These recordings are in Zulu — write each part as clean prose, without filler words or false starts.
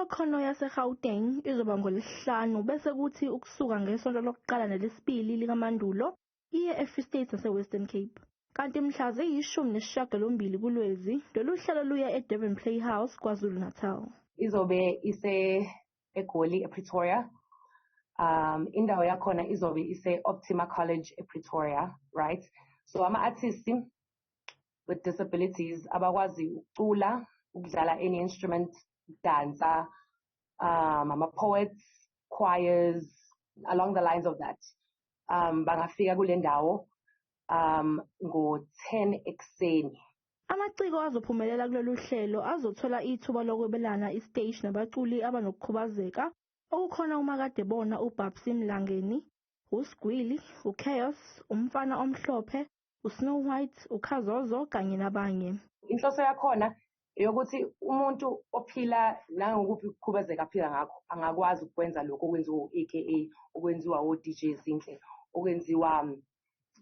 Imakhono yase-Gauteng izoba ngoLwesihlanu bese kuthi ukusuka ngesonto lokuqala nelesibili likaMandulo iye eFree State nase-Western Cape. Kanti mhla ziyi-18 kuLwezi, lolu hlelo luya eDurban Playhouse KwaZulu Natal. Izobe eGoli ePretoria. Indawo yakhona izobe ise-Optima College ePretoria, right? So ama-artists with disabilities abakwazi ukucula, ukudlala any instrument, dancer, ama-poets, choirs, along the lines of that. Bangafika kule ndawo ngo-10 ekuseni. Amaciko azophumelela kulolu hlelo azothola ithuba lokwebelana istage nabaculi abanokukhubazeka okukhona umakadebona uBabsi Mlangeni, uSgwili, uChaos, umfana omhlophe, uSnow White, uKhazozo kanye nabanye. Inhloso yakhona yokuthi umuntu ophila nangokukhubazeka aphila ngakho angakwazi ukwenza lokho okwenziwa u-AKA, okwenziwa o-DJ Zinhle, okwenziwa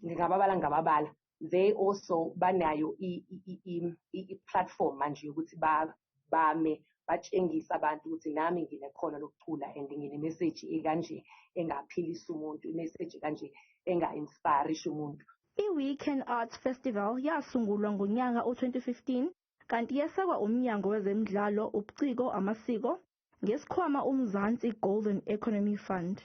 ngababala. They also banayo i-platform manje ukuthi bame batshengisa abantu ukuthi nami nginekhono lokucula and ngine-message ekanje engaphilisa umuntu, i-message kanje enga-inspireisha umuntu. I-Weekend Arts Festival yasungulwa ngonyaka u-2015 kanti yesekwa umnyango wezemidlalo, ubuciko, amasiko ngesikhwama uMzansi Golden Economy Fund.